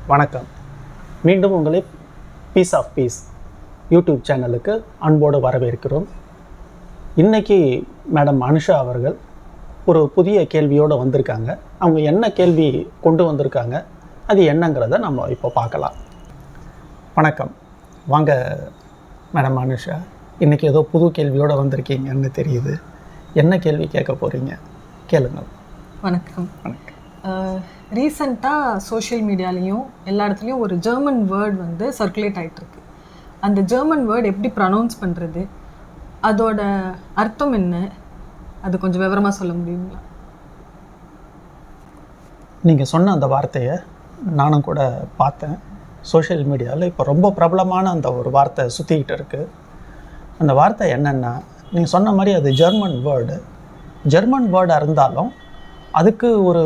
வணக்கம். மீண்டும் உங்களை பீஸ் ஆஃப் பீஸ் யூடியூப் சேனலுக்கு அன்போடு வரவேற்கிறோம். இன்றைக்கி மேடம் அனுஷா அவர்கள் ஒரு புதிய கேள்வியோடு வந்திருக்காங்க. அவங்க என்ன கேள்வி கொண்டு வந்திருக்காங்க, அது என்னங்கிறத நம்ம இப்போ பார்க்கலாம். வணக்கம். வாங்க மேடம் அனுஷா, இன்றைக்கி ஏதோ புது கேள்வியோடு வந்திருக்கீங்கன்னு தெரியுது. என்ன கேள்வி கேட்க போகிறீங்க? கேளுங்கள். வணக்கம். ரீசெண்டாக சோஷியல் மீடியாலேயும் எல்லா இடத்துலையும் ஒரு ஜெர்மன் வேர்ட் வந்து சர்க்குலேட் ஆகிட்டுருக்கு. அந்த ஜெர்மன் வேர்டு எப்படி ப்ரொனவுன்ஸ் பண்ணுறது, அதோட அர்த்தம் என்ன, அது கொஞ்சம் விவரமாக சொல்ல முடியுங்களா? நீங்கள் சொன்ன அந்த வார்த்தையை நானும் கூட பார்த்தேன். சோஷியல் மீடியாவில் இப்போ ரொம்ப பிரபலமான அந்த ஒரு வார்த்தை சுற்றிக்கிட்டு இருக்குது. அந்த வார்த்தை என்னென்னா, நீங்கள் சொன்ன மாதிரி அது ஜெர்மன் வேர்டு. ஜெர்மன் வேர்டாக இருந்தாலும் அதுக்கு ஒரு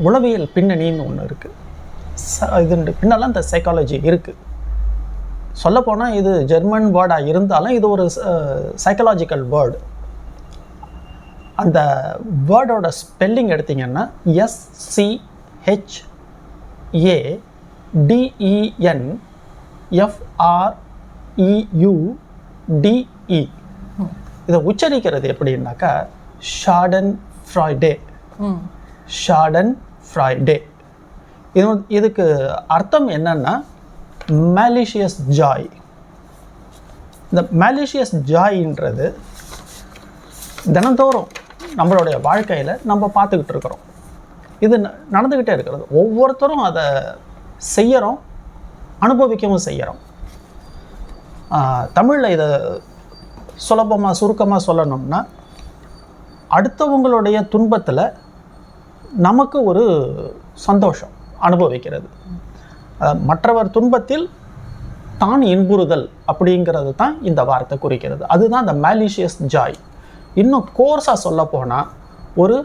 உளவியல் பின்னணின்னு ஒன்று இருக்குது. இது பின்னெல்லாம் இந்த சைக்காலஜி இருக்குது. சொல்லப்போனால் இது ஜெர்மன் வேர்டாக இருந்தாலும் இது ஒரு சைக்காலஜிக்கல் வேர்டு. அந்த வேர்டோட ஸ்பெல்லிங் எடுத்திங்கன்னா SCHADENFREUDE. இதை உச்சரிக்கிறது எப்படின்னாக்கா ஷாடன் ஃப்ரைடே. ஷாடன் ஃப்ரைடே. இதுக்கு அர்த்தம் என்னன்னா மேலிஷியஸ் ஜாய். இந்த மேலிஷியஸ் ஜாயின்றது தினந்தோறும் நம்மளுடைய வாழ்க்கையில் நம்ம பார்த்துக்கிட்டு இருக்கிறோம். இது நடந்துக்கிட்டே இருக்கிறது. ஒவ்வொருத்தரும் அதை செய்கிறோம், அனுபவிக்கவும் செய்கிறோம். தமிழில் இதை சுலபமாக சுருக்கமாக சொல்லணும்னா, அடுத்தவங்களுடைய துன்பத்தில் நமக்கு ஒரு சந்தோஷம் அனுபவிக்கிறது. மற்றவர் துன்பத்தில் தான் இன்புறுதல் அப்படிங்கிறது தான் இந்த வார்த்தை குறிக்கிறது. அதுதான் இந்த மேலிஷியஸ் ஜாய். இன்னும் கோர்ஸாக சொல்ல போனால் ஒரு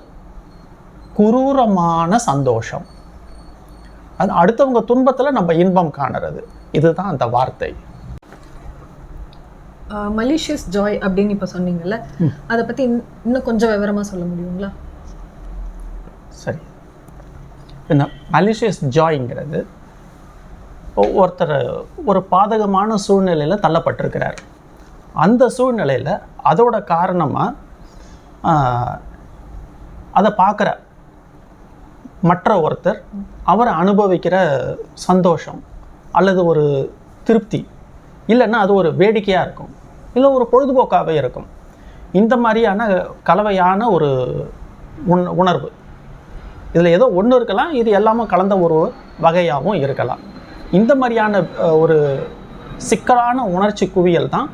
குரூரமான சந்தோஷம். அது அடுத்தவங்க துன்பத்தில் நம்ம இன்பம் காணுறது. இதுதான் அந்த வார்த்தை. மலிஷியஸ் ஜாய் அப்படின்னு இப்போ சொன்னீங்கல்ல, அதை பற்றி இன்னும் கொஞ்சம் விவரமாக சொல்ல முடியுங்களா? சரி. இந்த மலிஷியஸ் ஜாய்ங்கிறது, ஒருத்தர் ஒரு பாதகமான சூழ்நிலையில் தள்ளப்பட்டிருக்கிறார். அந்த சூழ்நிலையில் அதோட காரணமாக அதை பார்க்குற மற்ற ஒருத்தர் அவரை அனுபவிக்கிற சந்தோஷம் அல்லது ஒரு திருப்தி, இல்லைன்னா அது ஒரு வேடிக்கையாக இருக்கும், இல்லை ஒரு பொழுதுபோக்காகவே இருக்கும். இந்த மாதிரியான கலவையான ஒரு உணர்வு, இதில் ஏதோ ஒன்று இருக்கலாம், இது எல்லாமே கலந்த ஒரு வகையாகவும் இருக்கலாம். இந்த மாதிரியான ஒரு சிக்கலான உணர்ச்சி குவியல் தான்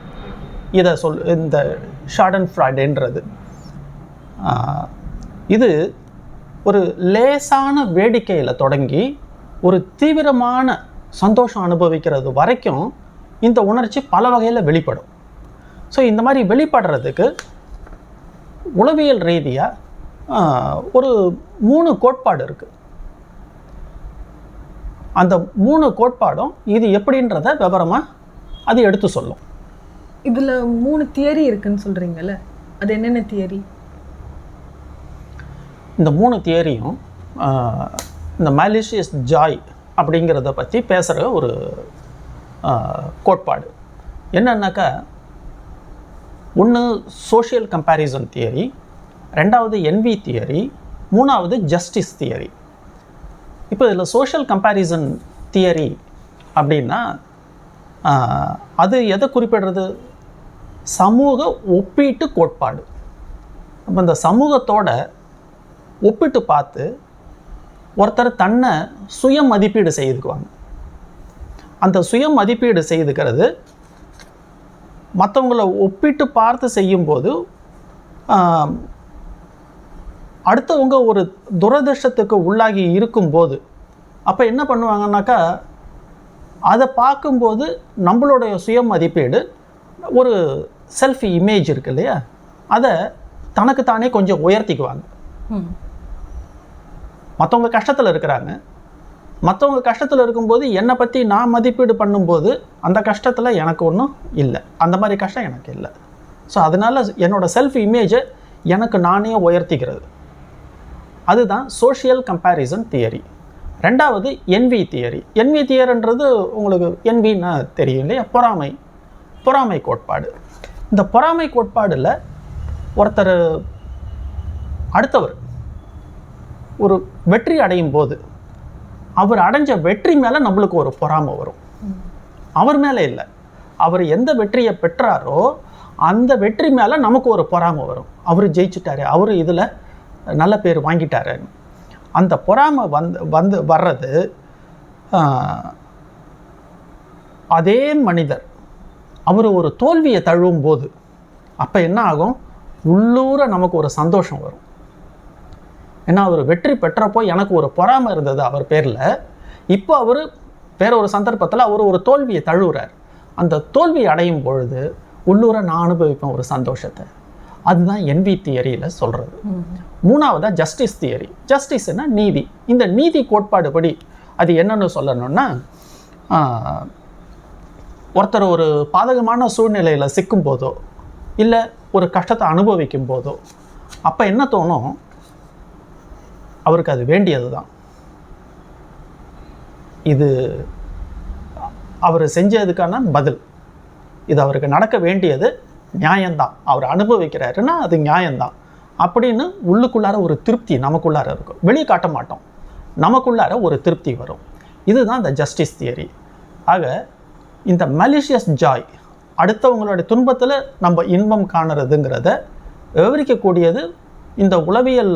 இதை இந்த ஷாடன் ஃப்ரைடேன்றது. இது ஒரு லேசான வேடிக்கையில் தொடங்கி ஒரு தீவிரமான சந்தோஷம் அனுபவிக்கிறது வரைக்கும் இந்த உணர்ச்சி பல வகையில் வெளிப்படும். ஸோ இந்த மாதிரி வெளிப்படுறதுக்கு உளவியல் ரீதியாக ஒரு 3 கோட்பாடு இருக்குது. அந்த 3 கோட்பாடும் இது எப்படின்றத விவரமாக அது எடுத்து சொல்லும். இதில் 3 தியரி இருக்குன்னு சொல்கிறீங்கல்ல, அது என்னென்ன தியரி? இந்த 3 தியரியும் இந்த மேலிஷியஸ் ஜாய் அப்படிங்கிறத பற்றி பேசுகிற ஒரு கோட்பாடு. என்னன்னாக்கா, ஒன்று சோஷியல் கம்பேரிசன் தியரி, ரெண்டாவது என்வி தியரி, மூணாவது ஜஸ்டிஸ் தியரி. இப்போ இதில் சோஷியல் கம்பேரிசன் தியரி அப்படின்னா அது எதை குறிப்பிடுறது? சமூக ஒப்பீட்டு கோட்பாடு. அப்போ இந்த சமூகத்தோட ஒப்பிட்டு பார்த்து ஒருத்தர் தன்னை சுய மதிப்பீடு செய்துக்குவாங்க. அந்த சுய மதிப்பீடு செய்துக்கிறது மற்றவங்களை ஒப்பிட்டு பார்த்து செய்யும்போது அடுத்தவங்க ஒரு துரதிர்ஷ்டத்துக்கு உள்ளாகி இருக்கும்போது அப்போ என்ன பண்ணுவாங்கன்னாக்கா, அதை பார்க்கும்போது நம்மளுடைய சுய மதிப்பீடு, ஒரு செல்ஃப் இமேஜ் இருக்கு இல்லையா, அதை தனக்குத்தானே கொஞ்சம் உயர்த்திக்குவாங்க. மற்றவங்க கஷ்டத்தில் இருக்கிறாங்க, மற்றவங்க கஷ்டத்தில் இருக்கும்போது என்னை பற்றி நான் மதிப்பீடு பண்ணும்போது அந்த கஷ்டத்தில் எனக்கு ஒன்றும் இல்லை, அந்த மாதிரி கஷ்டம் எனக்கு இல்லை. ஸோ அதனால் என்னோடய செல்ஃப் இமேஜை எனக்கு நானே உயர்த்திக்கிறது. அதுதான் சோஷியல் கம்பேரிசன் தியரி. ரெண்டாவது என்வி தியரி. என்வி தியரின்றது உங்களுக்கு என்வின்னா தெரியும் இல்லையா, பொறாமை கோட்பாடு. இந்த பொறாமை கோட்பாடில் ஒருத்தர் அடுத்தவர் ஒரு வெற்றி அடையும் போது அவர் அடைஞ்ச வெற்றி மேலே நம்மளுக்கு ஒரு பொறாமை வரும். அவர் மேலே இல்லை, அவர் எந்த வெற்றியை பெற்றாரோ அந்த வெற்றி மேலே நமக்கு ஒரு பொறாமை வரும். அவர் ஜெயிச்சுட்டாரு, அவர் இதில் நல்ல பேர் வாங்கிட்டாரு. அந்த பொறாமை வர்றது அதே மனிதர் அவர் ஒரு தோல்வியை தழுவும் போது அப்போ என்ன ஆகும், உள்ளூர நமக்கு ஒரு சந்தோஷம் வரும். ஏன்னா அவர் வெற்றி பெற்றப்போ எனக்கு ஒரு பொறாமை இருந்தது அவர் பேரில். இப்போ அவர் வேற ஒரு சந்தர்ப்பத்தில் அவர் ஒரு தோல்வியை தழுவுறார். அந்த தோல்வி அடையும் பொழுது உள்ளூர நான் அனுபவிப்பேன் ஒரு சந்தோஷத்தை. அதுதான் என்வி தியரியில் சொல்கிறது. மூணாவதாக ஜஸ்டிஸ் தியரி. ஜஸ்டிஸ்னா நீதி. இந்த நீதி கோட்பாடு படி அது என்னன்னு சொல்லணும்னா, ஒருத்தர் ஒரு பாதகமான சூழ்நிலையில் சிக்கும் போதோ இல்லை ஒரு கஷ்டத்தை அனுபவிக்கும் போதோ அப்போ என்ன தோணும், அவருக்கு அது வேண்டியது தான், இது அவர் செஞ்சதுக்கான பதில், இது அவருக்கு நடக்க வேண்டியது நியாயம்தான், அவர் அனுபவிக்கிறாருன்னா அது நியாயம்தான் அப்படின்னு உள்ளுக்குள்ளார ஒரு திருப்தி நமக்குள்ளார இருக்கும். வெளியே காட்ட மாட்டோம், நமக்குள்ளார ஒரு திருப்தி வரும். இதுதான் இந்த ஜஸ்டிஸ் தியரி. ஆக இந்த மலிஷியஸ் ஜாய், அடுத்தவங்களுடைய துன்பத்தில் நம்ம இன்பம் காணுறதுங்கிறத விவரிக்கக்கூடியது இந்த உளவியல்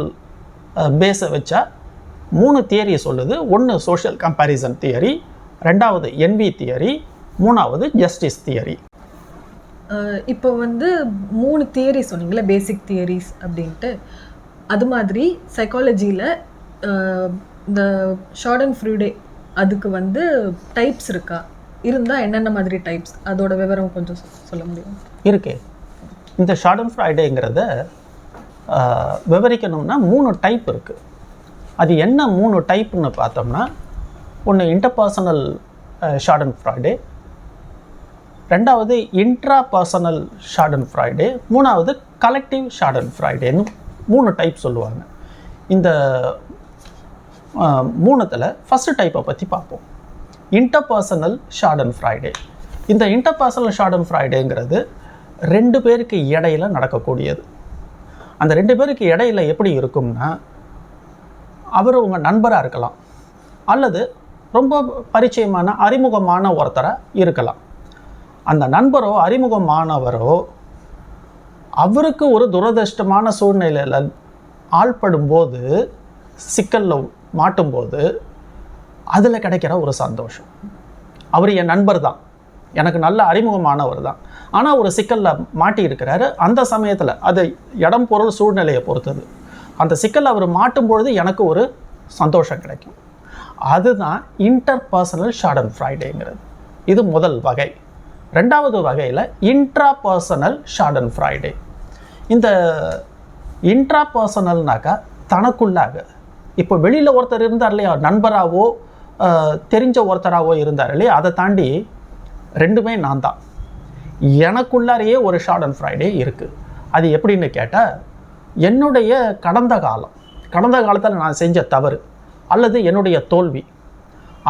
பேஸை வச்சா 3 தியரி சொல்லுது. ஒன்று சோஷியல் கம்பேரிசன் தியரி, ரெண்டாவது என்வி தியரி, மூணாவது ஜஸ்டிஸ் தியரி. இப்போ வந்து 3 தியரி சொன்னீங்களே, பேசிக் தியரிஸ் அப்படின்ட்டு. அது மாதிரி சைக்காலஜியில் இந்த ஷார்டன் ஃப்ரூடே அதுக்கு வந்து டைப்ஸ் இருக்கா? இருந்தால் என்னென்ன மாதிரி டைப்ஸ், அதோட விவரம் கொஞ்சம் சொல்ல முடியும்? இருக்கு. இந்த ஷார்டன் ஃப்ரைடேங்கிறத விவரிக்கணும்னா 3 டைப் இருக்குது. அது என்ன 3 டைப்னு பார்த்தோம்னா, ஒன்று இன்டர்பர்சனல் ஷார்டன் ஃப்ரைடே, ரெண்டாவது இன்ட்ரா பர்சனல் ஷார்டன் ஃப்ரைடே, மூணாவது கலெக்டிவ் ஷார்டன் ஃப்ரைடேன்னு 3 டைப் சொல்லுவாங்க. இந்த 3த்தில் ஃபஸ்ட்டு டைப்பை பற்றி பார்ப்போம். Interpersonal shorten Friday. இந்த இன்டர்பர்சனல் ஷார்டன் ஃப்ரைடேங்கிறது 2 பேருக்கு இடையில் நடக்கக்கூடியது. அந்த 2 பேருக்கு இடையில் எப்படி இருக்கும்னா, அவர் உங்கள் நண்பராக இருக்கலாம் அல்லது ரொம்ப பரிச்சயமான அறிமுகமான ஒருத்தராக இருக்கலாம். அந்த நண்பரோ அறிமுகமானவரோ அவருக்கு ஒரு துரதிர்ஷ்டமான சூழ்நிலையில் ஆள்படும்போது, சிக்கலில் மாட்டும்போது அதில் கிடைக்கிற ஒரு சந்தோஷம். அவர் என் நண்பர் தான், எனக்கு நல்ல அறிமுகமானவர் தான், ஆனால் ஒரு சிக்கலில் மாட்டி இருக்கிறாரு. அந்த சமயத்தில் அது இடம் பொருள் சூழ்நிலையை பொறுத்தது. அந்த சிக்கலில் அவர் மாட்டும் பொழுது எனக்கு ஒரு சந்தோஷம் கிடைக்கும். அதுதான் இன்டர்பர்சனல் ஷார்டன் ஃப்ரைடேங்கிறது. இது முதல் வகை. ரெண்டாவது வகையில் இன்ட்ரா பர்சனல் ஷார்டன் ஃப்ரைடே. இந்த இன்ட்ரா பர்சனல்னாக்கா தனக்குள்ளாக, இப்போ வெளியில் ஒருத்தர் இருந்தார் இல்லையா, நண்பராகவோ தெரிஞ்ச ஒருத்தராகவோ இருந்தார் இல்லையா, அதை தாண்டி 2மே நான் தான். எனக்குள்ளாரையே ஒரு ஷார்டன் ஃப்ரைடே இருக்குது. அது எப்படின்னு கேட்டால், என்னுடைய கடந்த காலத்தில் நான் செஞ்ச தவறு அல்லது என்னுடைய தோல்வி,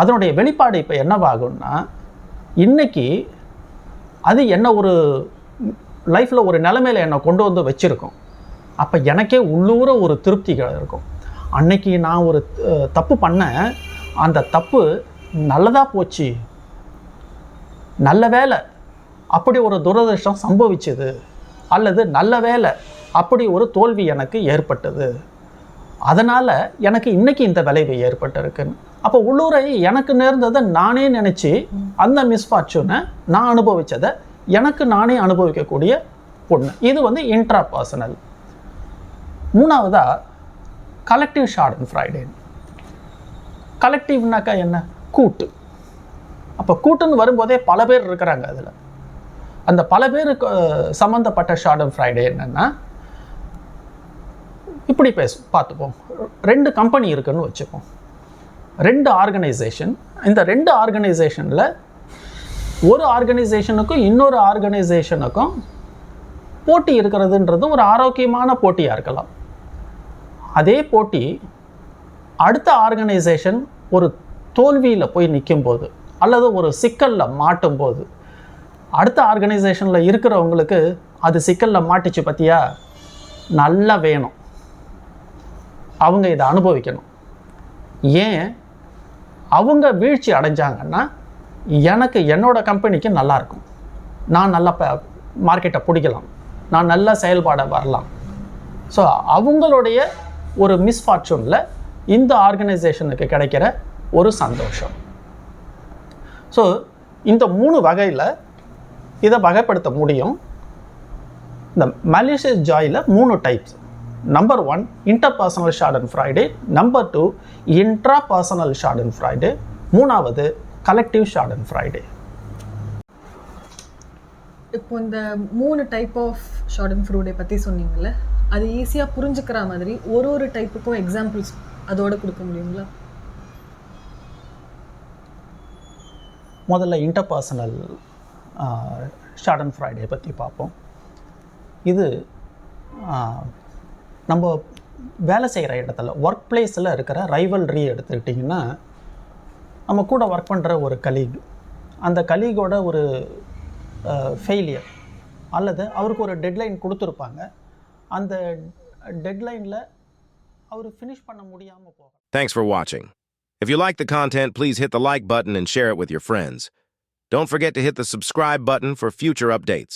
அதனுடைய வெளிப்பாடு இப்போ என்னவாகும்னா, இன்றைக்கி அது என்ன ஒரு லைஃப்பில் ஒரு நிலைமையில் என்னை கொண்டு வந்து வச்சுருக்கோம். அப்போ எனக்கே உள்ளூர ஒரு திருப்திகள் இருக்கும். அன்னைக்கு நான் ஒரு தப்பு பண்ணேன், அந்த தப்பு நல்லதாக போச்சு, நல்ல வேலை அப்படி ஒரு துரதிர்ஷ்டம் சம்பவிச்சது, அல்லது நல்ல வேலை அப்படி ஒரு தோல்வி எனக்கு ஏற்பட்டது, அதனால் எனக்கு இன்றைக்கி இந்த விளைவு ஏற்பட்டிருக்குன்னு. அப்போ உள்ளூரை எனக்கு நேர்ந்ததை நானே நினச்சி அந்த மிஸ்ஃபார்ச்சூனை நான் அனுபவித்ததை எனக்கு நானே அனுபவிக்கக்கூடிய பொண்ணு. இது வந்து இன்ட்ரா பர்சனல். மூணாவதாக கலெக்டிவ் ஷார்டன் ஃப்ரைடே. கலெக்டிவ்னாக்கா என்ன? கூட்டு. அப்போ கூட்டுன்னு வரும்போதே பல பேர் இருக்கிறாங்க. அதில் அந்த பல பேருக்கு சம்மந்தப்பட்ட ஷார்டன் ஃப்ரைடே என்னென்னா, இப்படி பார்த்துப்போம். 2 கம்பெனி இருக்குன்னு வச்சுப்போம், 2 ஆர்கனைசேஷன். இந்த 2 ஆர்கனைசேஷனில் ஒரு ஆர்கனைசேஷனுக்கும் இன்னொரு ஆர்கனைசேஷனுக்கும் போட்டி இருக்கிறதுன்றது ஒரு ஆரோக்கியமான போட்டியாக இருக்கலாம். அதே போட்டி அடுத்த ஆர்கனைசேஷன் ஒரு தோல்வியில் போய் நிற்கும்போது அல்லது ஒரு சிக்கலில் மாட்டும்போது அடுத்த ஆர்கனைசேஷனில் இருக்கிறவங்களுக்கு அது சிக்கலில் மாட்டிச்சு பற்றியா நல்லா வேணும், அவங்க இதை அனுபவிக்கணும். ஏன் அவங்க வீழ்ச்சி அடைஞ்சாங்கன்னா எனக்கு என்னோட கம்பெனிக்கு நல்லாயிருக்கும், நான் நல்லா மார்க்கெட்டை பிடிக்கலாம், நான் நல்ல செயல்பாட வரலாம். ஸோ அவங்களுடைய ஒரு மிஸ்ஃபார்ச்சூனில் இந்த ஆர்கனைசேஷனுக்கு கிடைக்கிற ஒரு சந்தோஷம். ஸோ இந்த 3 வகையில் இதை வகைப்படுத்த முடியும். இந்த malicious ஜாயில் 3 types. Number 1 interpersonal schadenfreude, number 2 intrapersonal schadenfreude, 3வது கலெக்டிவ் ஷார்டன்ஃப்ரைடே. இப்போ இந்த 3 டைப் ஆஃப் ஷார்டன்ஃப்ரைடே பற்றி சொன்னீங்கல்ல, அது ஈஸியாக புரிஞ்சுக்கிற மாதிரி ஒரு டைப்புக்கும் எக்ஸாம்பிள்ஸ் அதோட கொடுக்க முடியுங்களா? முதல்ல இன்டர்பர்சனல் ஷார்டன்ஃப்ரைடே பற்றி பார்ப்போம். இது நம்ம வேலை செய்கிற இடத்துல ஒர்க் பிளேஸில் இருக்கிற ரைவல்ரி எடுத்துக்கிட்டிங்கன்னா, நம்ம கூட ஒர்க் பண்ணுற ஒரு கலீக், அந்த கலீகோட ஒரு ஃபெயிலியர் அல்லது அவருக்கு ஒரு டெட்லைன் கொடுத்துருப்பாங்க, அந்த டெட்லைனில் அவர் ஃபினிஷ் பண்ண முடியாமல் போகும். Thanks for watching. If you like the content, please hit the like button and share it with your friends. Don't forget to hit the subscribe button for future updates.